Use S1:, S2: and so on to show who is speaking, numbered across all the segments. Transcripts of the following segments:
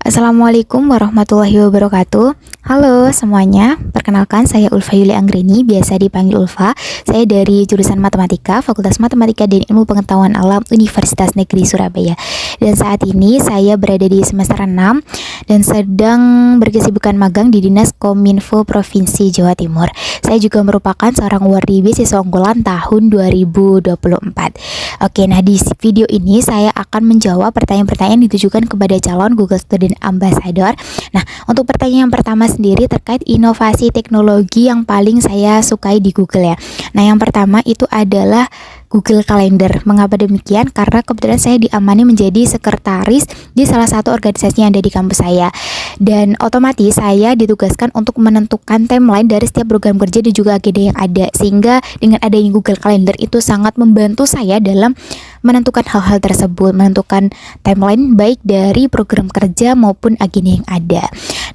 S1: Assalamualaikum warahmatullahi wabarakatuh. Halo semuanya, perkenalkan saya Ulfa Yuli Anggrini, biasa dipanggil Ulfa. Saya dari jurusan Matematika, Fakultas Matematika dan Ilmu Pengetahuan Alam Universitas Negeri Surabaya. Dan saat ini saya berada di semester 6 dan sedang berkesibukan magang di Dinas Kominfo Provinsi Jawa Timur. Saya juga merupakan seorang wardi beasiswa unggulan tahun 2024. Oke, nah di video ini saya akan menjawab pertanyaan-pertanyaan yang ditujukan kepada calon Google Student Ambassador. Nah, untuk pertanyaan yang pertama sendiri terkait inovasi teknologi yang paling saya sukai di Google ya. Nah, yang pertama itu adalah Google Calendar. Mengapa demikian? Karena kebetulan saya diamani menjadi sekretaris di salah satu organisasi yang ada di kampus saya. Dan otomatis saya ditugaskan untuk menentukan timeline dari setiap program kerja dan juga agenda yang ada. Sehingga dengan adanya Google Calendar itu sangat membantu saya dalam menentukan hal-hal tersebut, menentukan timeline baik dari program kerja maupun agenda yang ada.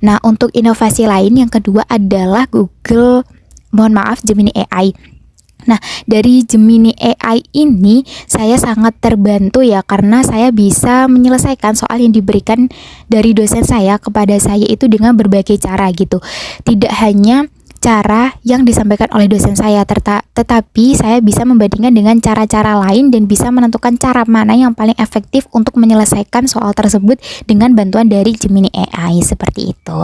S1: Nah, untuk inovasi lain yang kedua adalah Gemini AI. Nah, dari Gemini AI ini saya sangat terbantu ya, karena saya bisa menyelesaikan soal yang diberikan dari dosen saya kepada saya itu dengan berbagai cara gitu. Tidak hanya cara yang disampaikan oleh dosen saya, tetapi saya bisa membandingkan dengan cara-cara lain dan bisa menentukan cara mana yang paling efektif untuk menyelesaikan soal tersebut dengan bantuan dari Gemini AI seperti itu.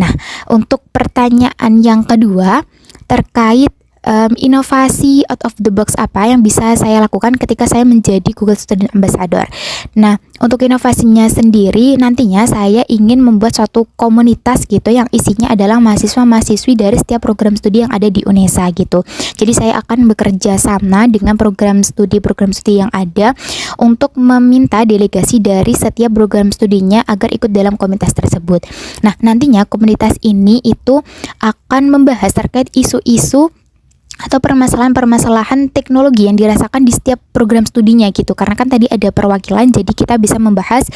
S1: Nah, untuk pertanyaan yang kedua terkait inovasi out of the box apa yang bisa saya lakukan ketika saya menjadi Google Student Ambassador. Nah, untuk inovasinya sendiri nantinya saya ingin membuat suatu komunitas gitu yang isinya adalah mahasiswa-mahasiswi dari setiap program studi yang ada di UNESA gitu. Jadi saya akan bekerja sama dengan program studi yang ada untuk meminta delegasi dari setiap program studinya agar ikut dalam komunitas tersebut. Nah, nantinya komunitas ini itu akan membahas terkait isu-isu atau permasalahan-permasalahan teknologi yang dirasakan di setiap program studinya gitu. Karena kan tadi ada perwakilan, jadi kita bisa membahas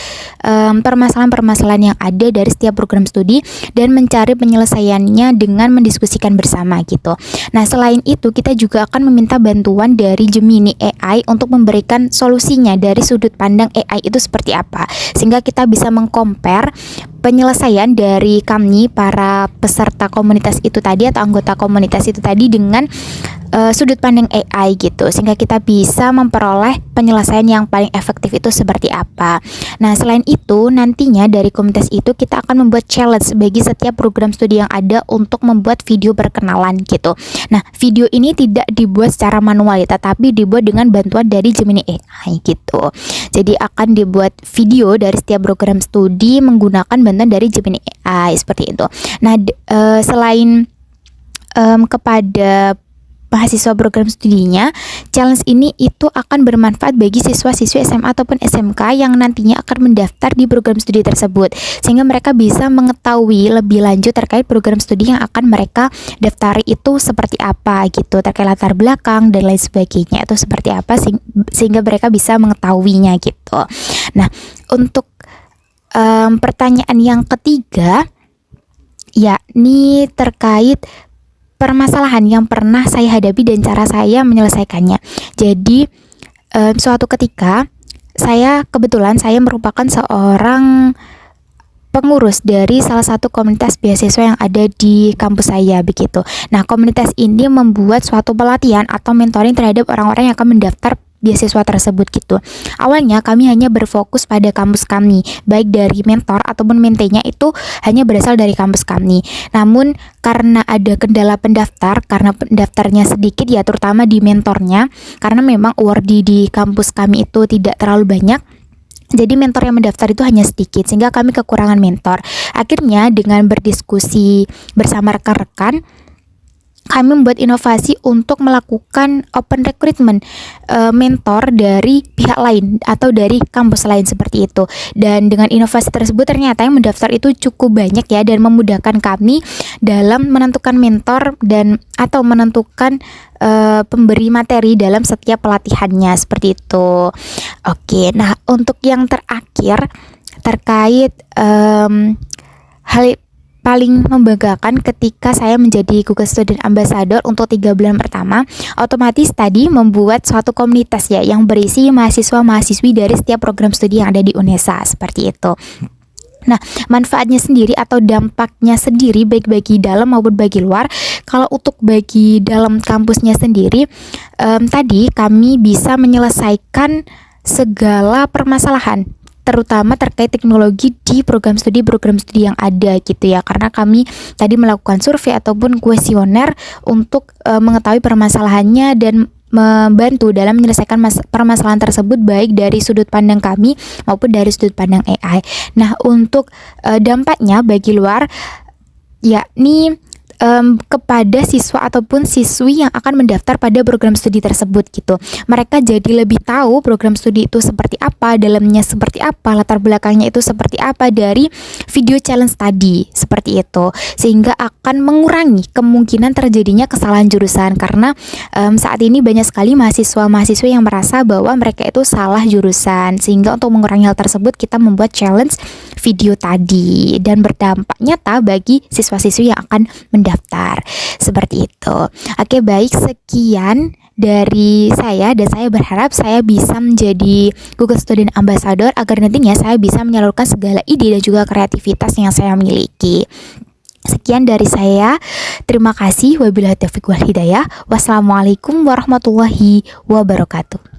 S1: permasalahan-permasalahan yang ada dari setiap program studi dan mencari penyelesaiannya dengan mendiskusikan bersama gitu. Nah, selain itu kita juga akan meminta bantuan dari Gemini AI untuk memberikan solusinya dari sudut pandang AI itu seperti apa, sehingga kita bisa mengcompare penyelesaian dari kami para peserta komunitas itu tadi atau anggota komunitas itu tadi dengan sudut pandang AI gitu, sehingga kita bisa memperoleh penyelesaian yang paling efektif itu seperti apa. Nah, selain itu nantinya dari komunitas itu kita akan membuat challenge bagi setiap program studi yang ada untuk membuat video perkenalan gitu. Nah, video ini tidak dibuat secara manual ya, tetapi dibuat dengan bantuan dari Gemini AI gitu. Jadi akan dibuat video dari setiap program studi menggunakan bantuan dari Gemini AI seperti itu. Nah, selain kepada mahasiswa program studinya, challenge ini itu akan bermanfaat bagi siswa-siswi SMA ataupun SMK yang nantinya akan mendaftar di program studi tersebut, sehingga mereka bisa mengetahui lebih lanjut terkait program studi yang akan mereka daftari itu seperti apa gitu, terkait latar belakang dan lain sebagainya itu seperti apa, sehingga mereka bisa mengetahuinya gitu. Nah, untuk pertanyaan yang ketiga yakni terkait permasalahan yang pernah saya hadapi dan cara saya menyelesaikannya. Jadi suatu ketika kebetulan saya merupakan seorang pengurus dari salah satu komunitas beasiswa yang ada di kampus saya begitu. Nah, komunitas ini membuat suatu pelatihan atau mentoring terhadap orang-orang yang akan mendaftar beasiswa tersebut gitu. Awalnya kami hanya berfokus pada kampus kami, baik dari mentor ataupun mentenya itu hanya berasal dari kampus kami. Namun karena ada kendala pendaftar, karena pendaftarnya sedikit ya, terutama di mentornya, karena memang awardee di kampus kami itu tidak terlalu banyak, jadi mentor yang mendaftar itu hanya sedikit, sehingga kami kekurangan mentor. Akhirnya dengan berdiskusi bersama rekan-rekan, kami membuat inovasi untuk melakukan open recruitment mentor dari pihak lain atau dari kampus lain seperti itu. Dan dengan inovasi tersebut ternyata yang mendaftar itu cukup banyak ya, dan memudahkan kami dalam menentukan mentor dan atau menentukan pemberi materi dalam setiap pelatihannya seperti itu. Oke, nah untuk yang terakhir terkait hal paling membanggakan ketika saya menjadi Google Student Ambassador untuk 3 bulan pertama, otomatis tadi membuat suatu komunitas ya yang berisi mahasiswa-mahasiswi dari setiap program studi yang ada di UNESA seperti itu. Manfaatnya sendiri atau dampaknya sendiri baik bagi dalam maupun bagi luar. Kalau untuk bagi dalam kampusnya sendiri, tadi kami bisa menyelesaikan segala permasalahan terutama terkait teknologi di program studi yang ada gitu ya, karena kami tadi melakukan survei ataupun kuesioner untuk mengetahui permasalahannya dan membantu dalam menyelesaikan permasalahan tersebut baik dari sudut pandang kami maupun dari sudut pandang AI. Nah, untuk dampaknya bagi luar yakni kepada siswa ataupun siswi yang akan mendaftar pada program studi tersebut gitu. Mereka jadi lebih tahu program studi itu seperti apa, dalamnya seperti apa, latar belakangnya itu seperti apa dari video challenge tadi, seperti itu. Sehingga akan mengurangi kemungkinan terjadinya kesalahan jurusan, karena saat ini banyak sekali mahasiswa-mahasiswa yang merasa bahwa mereka itu salah jurusan. Sehingga untuk mengurangi hal tersebut kita membuat challenge video tadi dan berdampak nyata bagi siswa-siswi yang akan mendaftar. Seperti itu. Oke, baik, sekian dari saya dan saya berharap saya bisa menjadi Google Student Ambassador agar nantinya saya bisa menyalurkan segala ide dan juga kreativitas yang saya miliki. Sekian dari saya. Terima kasih. Wabillahi taufiq wal hidayah. Wassalamualaikum warahmatullahi wabarakatuh.